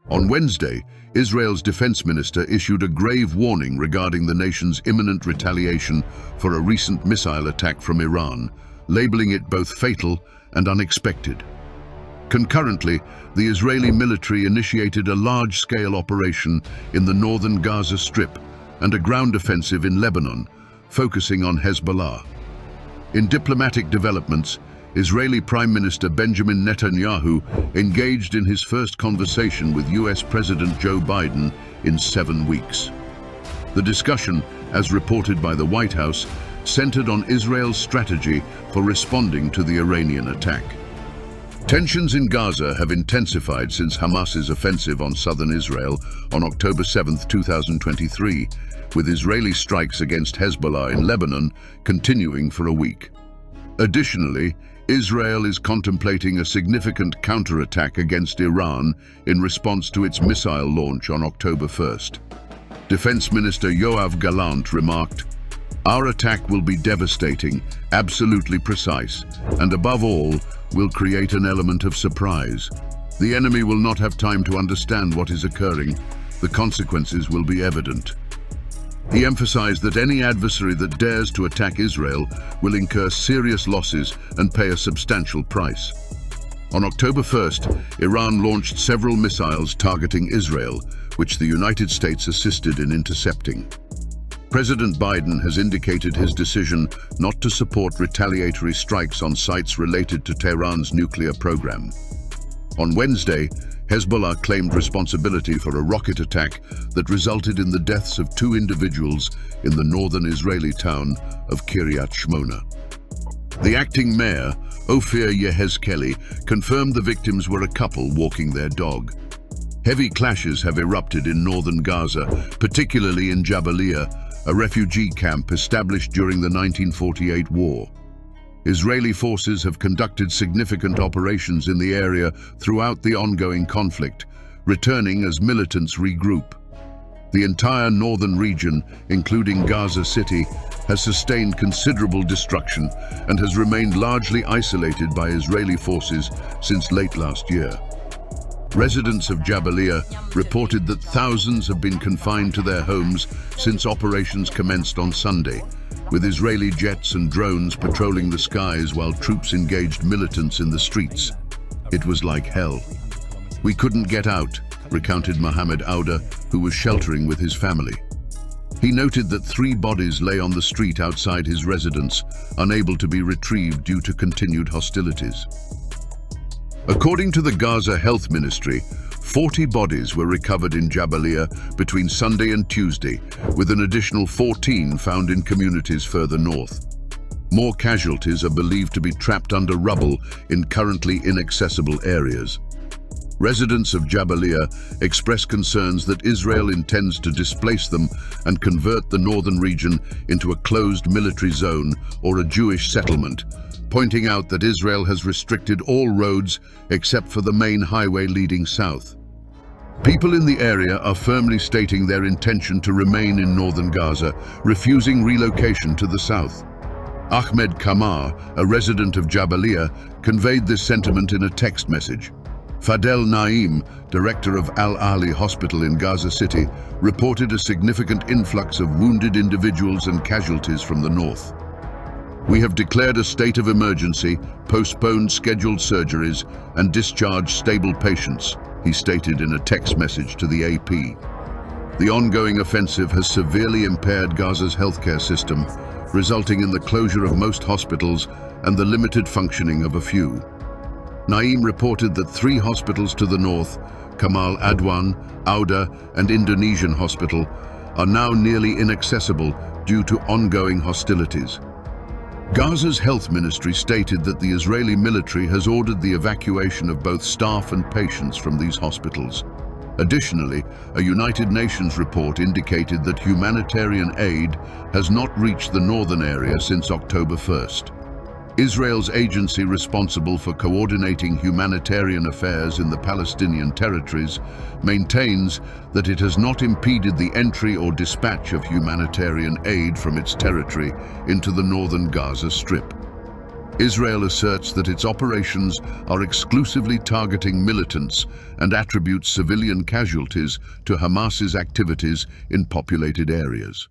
On Wednesday, Israel's defense minister issued a grave warning regarding the nation's imminent retaliation for a recent missile attack from Iran, labeling it both fatal and unexpected. Concurrently, the Israeli military initiated a large-scale operation in the northern Gaza Strip and a ground offensive in Lebanon, focusing on Hezbollah. In diplomatic developments, Israeli Prime Minister Benjamin Netanyahu engaged in his first conversation with US President Joe Biden in 7 weeks. The discussion, as reported by the White House, centered on Israel's strategy for responding to the Iranian attack. Tensions in Gaza have intensified since Hamas's offensive on southern Israel on October 7, 2023, with Israeli strikes against Hezbollah in Lebanon continuing for a week. Additionally, Israel is contemplating a significant counterattack against Iran in response to its missile launch on October 1st. Defense Minister Yoav Gallant remarked, "Our attack will be devastating, absolutely precise, and above all, will create an element of surprise. The enemy will not have time to understand what is occurring. The consequences will be evident." He emphasized that any adversary that dares to attack Israel will incur serious losses and pay a substantial price. On October 1st, Iran launched several missiles targeting Israel, which the United States assisted in intercepting. President Biden has indicated his decision not to support retaliatory strikes on sites related to Tehran's nuclear program. On Wednesday, Hezbollah claimed responsibility for a rocket attack that resulted in the deaths of 2 individuals in the northern Israeli town of Kiryat Shmona. The acting mayor, Ophir Yehezkeli, confirmed the victims were a couple walking their dog. Heavy clashes have erupted in northern Gaza, particularly in Jabalia, a refugee camp established during the 1948 war. Israeli forces have conducted significant operations in the area throughout the ongoing conflict, returning as militants regroup. The entire northern region, including Gaza City, has sustained considerable destruction and has remained largely isolated by Israeli forces since late last year. Residents of Jabalia reported that thousands have been confined to their homes since operations commenced on Sunday, with Israeli jets and drones patrolling the skies while troops engaged militants in the streets. It was like hell. "We couldn't get out," recounted Mohammed Auda, who was sheltering with his family. He noted that 3 bodies lay on the street outside his residence, unable to be retrieved due to continued hostilities. According to the Gaza Health Ministry, 40 bodies were recovered in Jabalia between Sunday and Tuesday, with an additional 14 found in communities further north. More casualties are believed to be trapped under rubble in currently inaccessible areas. Residents of Jabalia express concerns that Israel intends to displace them and convert the northern region into a closed military zone or a Jewish settlement, pointing out that Israel has restricted all roads except for the main highway leading south. People in the area are firmly stating their intention to remain in northern Gaza, refusing relocation to the south. Ahmed Kamar, a resident of Jabalia, conveyed this sentiment in a text message. Fadel Naim, director of Al-Ali Hospital in Gaza City, reported a significant influx of wounded individuals and casualties from the north. "We have declared a state of emergency, postponed scheduled surgeries, and discharged stable patients," he stated in a text message to the AP. The ongoing offensive has severely impaired Gaza's healthcare system, resulting in the closure of most hospitals and the limited functioning of a few. Naim reported that 3 hospitals to the north, Kamal Adwan, Auda, and Indonesian Hospital, are now nearly inaccessible due to ongoing hostilities. Gaza's health ministry stated that the Israeli military has ordered the evacuation of both staff and patients from these hospitals. Additionally, a United Nations report indicated that humanitarian aid has not reached the northern area since October 1st. Israel's agency responsible for coordinating humanitarian affairs in the Palestinian territories maintains that it has not impeded the entry or dispatch of humanitarian aid from its territory into the northern Gaza Strip. Israel asserts that its operations are exclusively targeting militants and attributes civilian casualties to Hamas's activities in populated areas.